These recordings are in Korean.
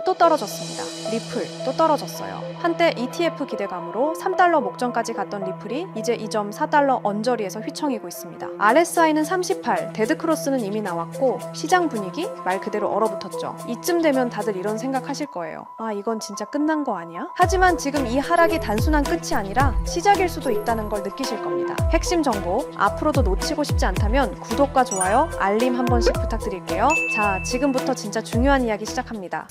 또 떨어졌습니다. 리플 또 떨어졌어요. 한때 ETF 기대감으로 3달러 목전까지 갔던 리플이 이제 2.4달러 언저리에서 휘청이고 있습니다. RSI는 38, 데드크로스는 이미 나왔고 시장 분위기 말 그대로 얼어붙었죠. 이쯤 되면 다들 이런 생각하실 거예요. 아, 이건 진짜 끝난 거 아니야? 하지만 지금 이 하락이 단순한 끝이 아니라 시작일 수도 있다는 걸 느끼실 겁니다. 핵심 정보 앞으로도 놓치고 싶지 않다면 구독과 좋아요, 알림 한 번씩 부탁드릴게요. 자, 지금부터 진짜 중요한 이야기 시작합니다.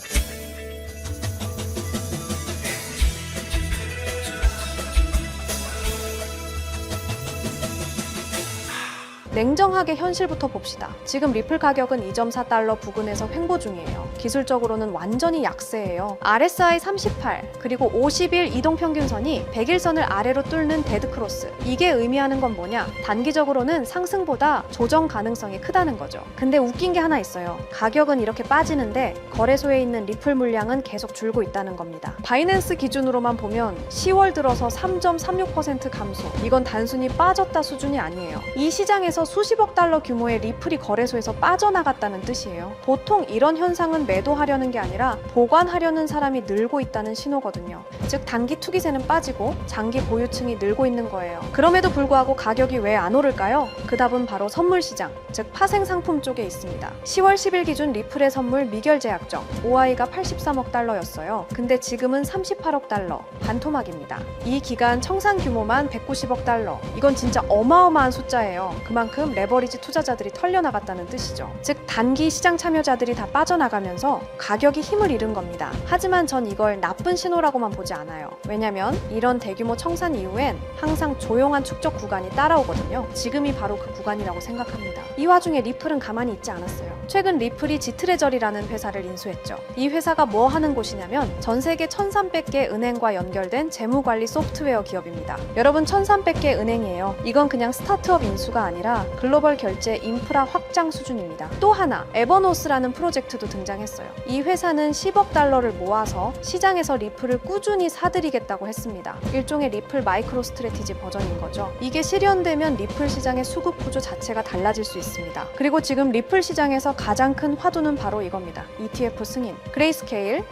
냉정하게 현실부터 봅시다. 지금 리플 가격은 2.4달러 부근에서 횡보 중이에요. 기술적으로는 완전히 약세예요. RSI 38, 그리고 50일 이동평균선이 100일선을 아래로 뚫는 데드크로스. 이게 의미하는 건 뭐냐? 단기적으로는 상승보다 조정 가능성이 크다는 거죠. 근데 웃긴 게 하나 있어요. 가격은 이렇게 빠지는데 거래소에 있는 리플 물량은 계속 줄고 있다는 겁니다. 바이낸스 기준으로만 보면 10월 들어서 3.36% 감소. 이건 단순히 빠졌다 수준이 아니에요. 이 시장에서 수십억 달러 규모의 리플이 거래소에서 빠져나갔다는 뜻이에요. 보통 이런 현상은 매도하려는 게 아니라 보관하려는 사람이 늘고 있다는 신호거든요. 즉 단기 투기세는 빠지고 장기 보유층이 늘고 있는 거예요. 그럼에도 불구하고 가격이 왜 안 오를까요? 그 답은 바로 선물 시장, 즉 파생 상품 쪽에 있습니다. 10월 10일 기준 리플의 선물 미결제약정 OI가 83억 달러였어요. 근데 지금은 38억 달러, 반토막입니다. 이 기간 청산 규모만 190억 달러. 이건 진짜 어마어마한 숫자예요. 그만큼 레버리지 투자자들이 털려나갔다는 뜻이죠. 즉 단기 시장 참여자들이 다 빠져나가면서 가격이 힘을 잃은 겁니다. 하지만 전 이걸 나쁜 신호라고만 보지 않아요. 왜냐면 이런 대규모 청산 이후엔 항상 조용한 축적 구간이 따라오거든요. 지금이 바로 그 구간이라고 생각합니다. 이 와중에 리플은 가만히 있지 않았어요. 최근 리플이 지트레저리라는 회사를 인수했죠. 이 회사가 뭐 하는 곳이냐면 전 세계 1300개 은행과 연결된 재무관리 소프트웨어 기업입니다. 여러분 1300개 은행이에요. 이건 그냥 스타트업 인수가 아니라 글로벌 결제 인프라 확장 수준입니다. 또 하나, 에버노스라는 프로젝트도 등장했어요. 이 회사는 10억 달러를 모아서 시장에서 리플을 꾸준히 사들이겠다고 했습니다. 일종의 리플 마이크로 스트래티지 버전인 거죠. 이게 실현되면 리플 시장의 수급 구조 자체가 달라질 수 있습니다. 그리고 지금 리플 시장에서 가장 큰 화두는 바로 이겁니다. ETF 승인. 그레이스케일,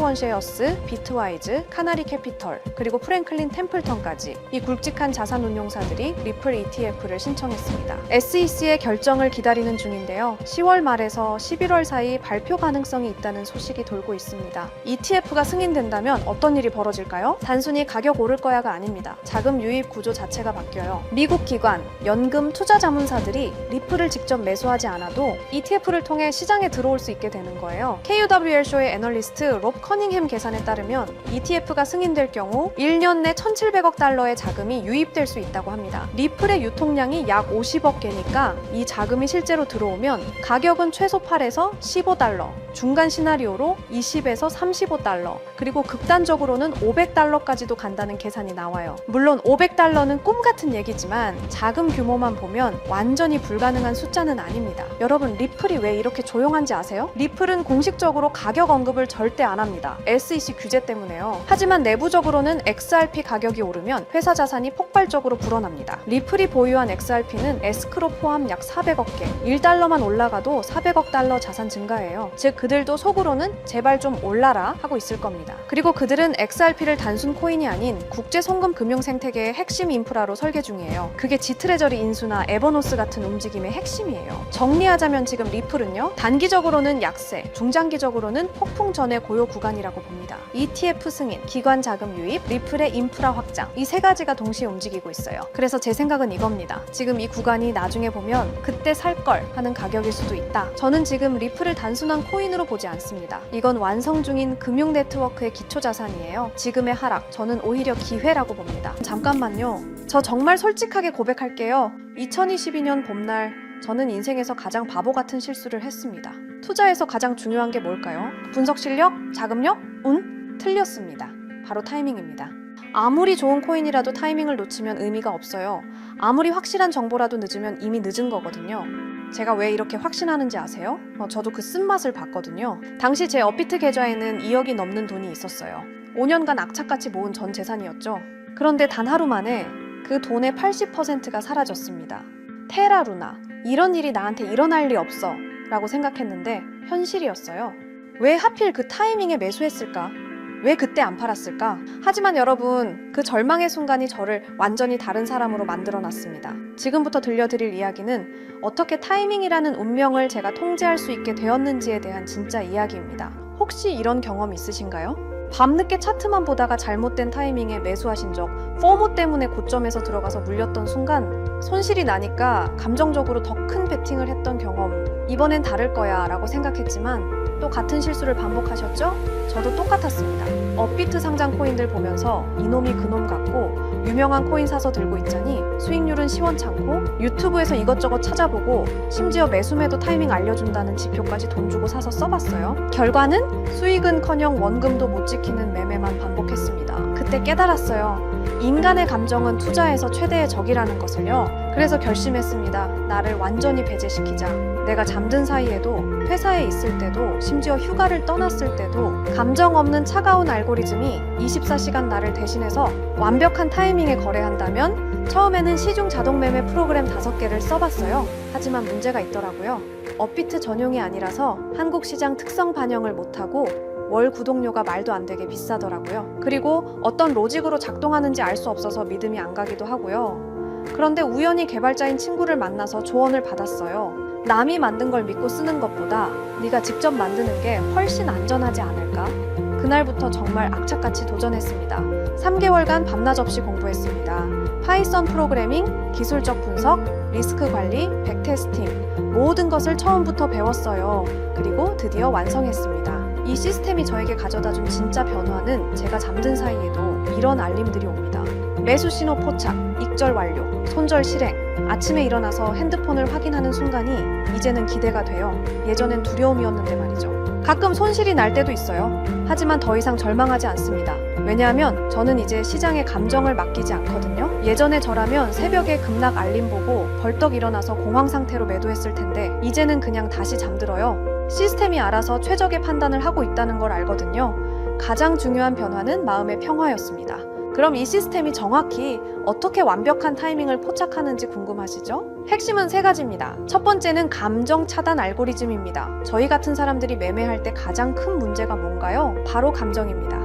21쉐어스, 비트와이즈, 카나리 캐피털, 그리고 프랭클린 템플턴까지 이 굵직한 자산 운용사들이 리플 ETF를 신청했습니다. SEC의 결정을 기다리는 중인데요. 10월 말에서 11월 사이 발표 가능성이 있다는 소식이 돌고 있습니다. ETF가 승인된다면 어떤 일이 벌어질까요? 단순히 가격 오를 거야가 아닙니다. 자금 유입 구조 자체가 바뀌어요. 미국 기관, 연금, 투자 자문사들이 리플을 직접 매수하지 않아도 ETF를 통해 시장에 들어올 수 있게 되는 거예요. KUWR쇼의 애널리스트 롭 커닝햄 계산에 따르면 ETF가 승인될 경우 1년 내 1,700억 달러의 자금이 유입될 수 있다고 합니다. 리플의 유통량이 약 50억 개니까 이 자금이 실제로 들어오면 가격은 최소 8에서 15달러, 중간 시나리오로 20에서 35달러, 그리고 극단적으로는 500달러까지도 간다는 계산이 나와요. 물론 500달러는 꿈 같은 얘기지만 자금 규모만 보면 완전히 불가능한 숫자는 아닙니다. 여러분 리플이 왜 이렇게 조용한지 아세요? 리플은 공식적으로 가격 언급을 절대 안 합니다. SEC 규제 때문에요. 하지만 내부적으로는 XRP 가격이 오르면 회사 자산이 폭발적으로 불어납니다. 리플이 보유한 XRP는 에스크로 포함 약 400억 개, 1달러만 올라가도 400억 달러 자산 증가예요. 즉 그들도 속으로는 제발 좀 올라라 하고 있을 겁니다. 그리고 그들은 XRP를 단순 코인이 아닌 국제 송금 금융 생태계의 핵심 인프라로 설계 중이에요. 그게 지트레저리 인수나 에버노스 같은 움직임의 핵심이에요. 정리하자면 지금 리플은요, 단기적으로는 약세, 중장기적으로는 폭풍 전의 고요 구간이라고 봅니다. ETF 승인, 기관 자금 유입, 리플의 인프라 확장, 이 세 가지가 동시에 움직이고 있어요. 그래서 제 생각은 이겁니다. 지금 이 구간이 나중에 보면 그때 살 걸 하는 가격일 수도 있다. 저는 지금 리플을 단순한 코인으로 보지 않습니다. 이건 완성 중인 금융 네트워크의 기초 자산이에요. 지금의 하락, 저는 오히려 기회라고 봅니다. 잠깐만요. 저 정말 솔직하게 고백할게요. 2022년 봄날 저는 인생에서 가장 바보 같은 실수를 했습니다. 투자에서 가장 중요한 게 뭘까요? 분석 실력? 자금력? 운? 틀렸습니다. 바로 타이밍입니다. 아무리 좋은 코인이라도 타이밍을 놓치면 의미가 없어요. 아무리 확실한 정보라도 늦으면 이미 늦은 거거든요. 제가 왜 이렇게 확신하는지 아세요? 저도 그 쓴맛을 봤거든요. 당시 제 업비트 계좌에는 2억이 넘는 돈이 있었어요. 5년간 악착같이 모은 전 재산이었죠. 그런데 단 하루 만에 그 돈의 80%가 사라졌습니다. 테라루나, 이런 일이 나한테 일어날 리 없어 라고 생각했는데 현실이었어요. 왜 하필 그 타이밍에 매수했을까? 왜 그때 안 팔았을까? 하지만 여러분, 그 절망의 순간이 저를 완전히 다른 사람으로 만들어놨습니다. 지금부터 들려드릴 이야기는 어떻게 타이밍이라는 운명을 제가 통제할 수 있게 되었는지에 대한 진짜 이야기입니다. 혹시 이런 경험 있으신가요? 밤늦게 차트만 보다가 잘못된 타이밍에 매수하신 적, 포모 때문에 고점에서 들어가서 물렸던 순간 손실이 나니까 감정적으로 더 큰 베팅을 했던 경험, 이번엔 다를 거야 라고 생각했지만 또 같은 실수를 반복하셨죠? 저도 똑같았습니다. 업비트 상장 코인들 보면서 이놈이 그놈 같고 유명한 코인 사서 들고 있자니 수익률은 시원찮고 유튜브에서 이것저것 찾아보고 심지어 매수매도 타이밍 알려준다는 지표까지 돈 주고 사서 써봤어요. 결과는 수익은커녕 원금도 못 지키는 매매만 반복했습니다. 그때 깨달았어요. 인간의 감정은 투자에서 최대의 적이라는 것을요. 그래서 결심했습니다. 나를 완전히 배제시키자. 내가 잠든 사이에도, 회사에 있을 때도, 심지어 휴가를 떠났을 때도 감정 없는 차가운 알고리즘이 24시간 나를 대신해서 완벽한 타이밍에 거래한다면 처음에는 시중 자동 매매 프로그램 5개를 써봤어요. 하지만 문제가 있더라고요. 업비트 전용이 아니라서 한국 시장 특성 반영을 못하고 월 구독료가 말도 안 되게 비싸더라고요. 그리고 어떤 로직으로 작동하는지 알 수 없어서 믿음이 안 가기도 하고요. 그런데 우연히 개발자인 친구를 만나서 조언을 받았어요. 남이 만든 걸 믿고 쓰는 것보다 네가 직접 만드는 게 훨씬 안전하지 않을까? 그날부터 정말 악착같이 도전했습니다. 3개월간 밤낮 없이 공부했습니다. 파이썬 프로그래밍, 기술적 분석, 리스크 관리, 백테스팅, 모든 것을 처음부터 배웠어요. 그리고 드디어 완성했습니다. 이 시스템이 저에게 가져다준 진짜 변화는 제가 잠든 사이에도 이런 알림들이 옵니다. 매수 신호 포착, 익절 완료, 손절 실행. 아침에 일어나서 핸드폰을 확인하는 순간이 이제는 기대가 돼요. 예전엔 두려움이었는데 말이죠. 가끔 손실이 날 때도 있어요. 하지만 더 이상 절망하지 않습니다. 왜냐하면 저는 이제 시장의 감정을 맡기지 않거든요. 예전에 저라면 새벽에 급락 알림 보고 벌떡 일어나서 공황 상태로 매도했을 텐데 이제는 그냥 다시 잠들어요. 시스템이 알아서 최적의 판단을 하고 있다는 걸 알거든요. 가장 중요한 변화는 마음의 평화였습니다. 그럼 이 시스템이 정확히 어떻게 완벽한 타이밍을 포착하는지 궁금하시죠? 핵심은 3가지입니다. 첫 번째는 감정 차단 알고리즘입니다. 저희 같은 사람들이 매매할 때 가장 큰 문제가 뭔가요? 바로 감정입니다.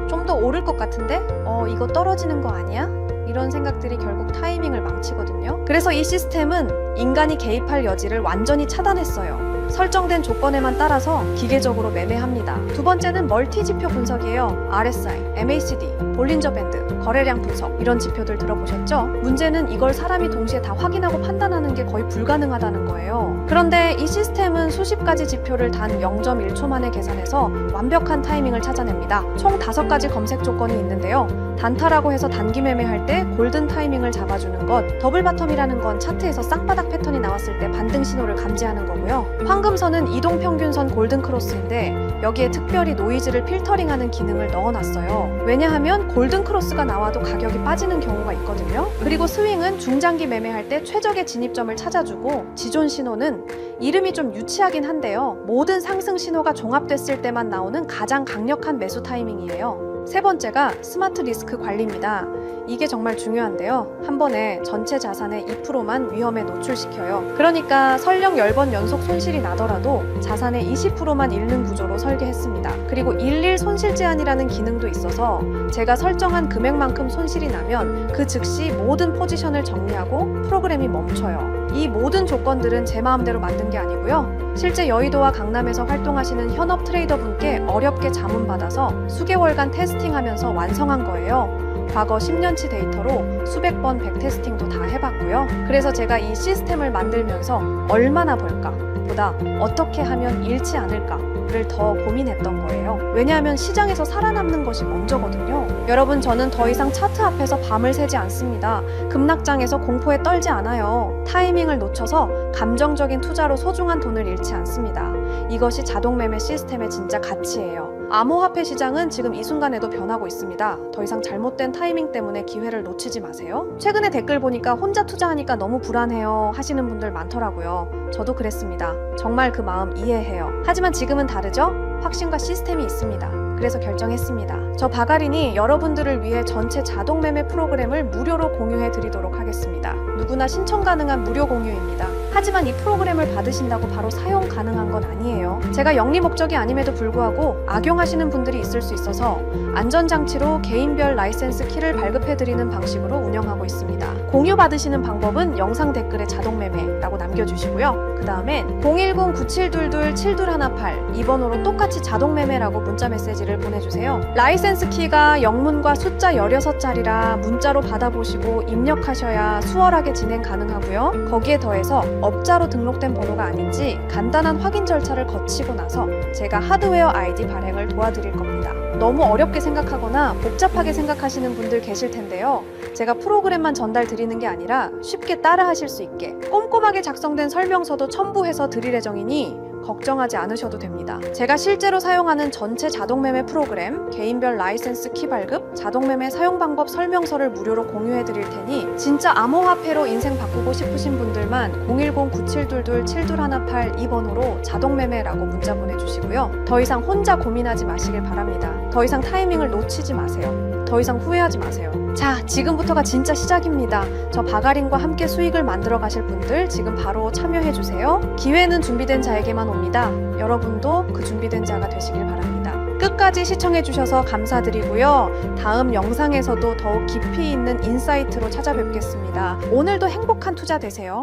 좀 더 오를 것 같은데? 이거 떨어지는 거 아니야? 이런 생각들이 결국 타이밍을 망치거든요. 그래서 이 시스템은 인간이 개입할 여지를 완전히 차단했어요. 설정된 조건에만 따라서 기계적으로 매매합니다. 두 번째는 멀티 지표 분석이에요. RSI, MACD, 볼린저 밴드, 거래량 분석 이런 지표들 들어보셨죠? 문제는 이걸 사람이 동시에 다 확인하고 판단하는 게 거의 불가능하다는 거예요. 그런데 이 시스템은 수십 가지 지표를 단 0.1초 만에 계산해서 완벽한 타이밍을 찾아냅니다. 총 5가지 검색 조건이 있는데요. 단타라고 해서 단기 매매할 때 골든 타이밍을 잡아주는 것, 더블 바텀이라는 건 차트에서 쌍바닥 패턴이 나왔을 때 반등 신호를 감지하는 거고요. 황금선은 이동평균선 골든 크로스인데 여기에 특별히 노이즈를 필터링하는 기능을 넣어놨어요. 왜냐하면 골든 크로스가 나와도 가격이 빠지는 경우가 있거든요. 그리고 스윙은 중장기 매매할 때 최적의 진입점을 찾아주고 지존 신호는 이름이 좀 유치하긴 한데요. 모든 상승 신호가 종합됐을 때만 나오는 가장 강력한 매수 타이밍이에요. 세 번째가 스마트 리스크 관리입니다. 이게 정말 중요한데요. 한 번에 전체 자산의 2%만 위험에 노출시켜요. 그러니까 설령 10번 연속 손실이 나더라도 자산의 20%만 잃는 구조로 설계했습니다. 그리고 일일 손실 제한이라는 기능도 있어서 제가 설정한 금액만큼 손실이 나면 그 즉시 모든 포지션을 정리하고 프로그램이 멈춰요. 이 모든 조건들은 제 마음대로 만든 게 아니고요. 실제 여의도와 강남에서 활동하시는 현업 트레이더분께 어렵게 자문받아서 수개월간 테스팅하면서 완성한 거예요. 과거 10년치 데이터로 수백 번 백테스팅도 다 해봤고요. 그래서 제가 이 시스템을 만들면서 얼마나 벌까 보다 어떻게 하면 잃지 않을까를 더 고민했던 거예요. 왜냐하면 시장에서 살아남는 것이 먼저거든요. 여러분, 저는 더 이상 차트 앞에서 밤을 새지 않습니다. 급락장에서 공포에 떨지 않아요. 타이밍을 놓쳐서 감정적인 투자로 소중한 돈을 잃지 않습니다. 이것이 자동매매 시스템의 진짜 가치예요. 암호화폐 시장은 지금 이 순간에도 변하고 있습니다. 더 이상 잘못된 타이밍 때문에 기회를 놓치지 마세요. 최근에 댓글 보니까 혼자 투자하니까 너무 불안해요 하시는 분들 많더라고요. 저도 그랬습니다. 정말 그 마음 이해해요. 하지만 지금은 다르죠? 확신과 시스템이 있습니다. 그래서 결정했습니다. 저 바가린이 여러분들을 위해 전체 자동 매매 프로그램을 무료로 공유해 드리도록 하겠습니다. 누구나 신청 가능한 무료 공유입니다. 하지만 이 프로그램을 받으신다고 바로 사용 가능한 건 아니에요. 제가 영리 목적이 아님에도 불구하고 악용하시는 분들이 있을 수 있어서 안전장치로 개인별 라이센스 키를 발급해드리는 방식으로 운영하고 있습니다. 공유 받으시는 방법은 영상 댓글에 자동 매매라고 남겨주시고요. 그 다음엔 010-9722-7218 2번으로 똑같이 자동 매매라고 문자 메시지를 보내주세요. 라이센스 키가 영문과 숫자 16자리라 문자로 받아보시고 입력하셔야 수월하게 진행 가능하고요. 거기에 더해서 업자로 등록된 번호가 아닌지 간단한 확인 절차를 거치고 나서 제가 하드웨어 아이디 발행을 도와드릴 겁니다. 너무 어렵게 생각하거나 복잡하게 생각하시는 분들 계실 텐데요. 제가 프로그램만 전달 드리는 게 아니라 쉽게 따라 하실 수 있게 꼼꼼하게 작성된 설명서도 첨부해서 드릴 예정이니 걱정하지 않으셔도 됩니다. 제가 실제로 사용하는 전체 자동매매 프로그램, 개인별 라이센스 키 발급, 자동매매 사용 방법 설명서를 무료로 공유해 드릴 테니 진짜 암호화폐로 인생 바꾸고 싶으신 분들만 010-9722-7218 2번으로 자동매매라고 문자 보내주시고요. 더 이상 혼자 고민하지 마시길 바랍니다. 더 이상 타이밍을 놓치지 마세요. 더 이상 후회하지 마세요. 자, 지금부터가 진짜 시작입니다. 저 바가린과 함께 수익을 만들어 가실 분들 지금 바로 참여해 주세요. 기회는 준비된 자에게만 옵니다. 여러분도 그 준비된 자가 되시길 바랍니다. 끝까지 시청해 주셔서 감사드리고요. 다음 영상에서도 더욱 깊이 있는 인사이트로 찾아뵙겠습니다. 오늘도 행복한 투자 되세요.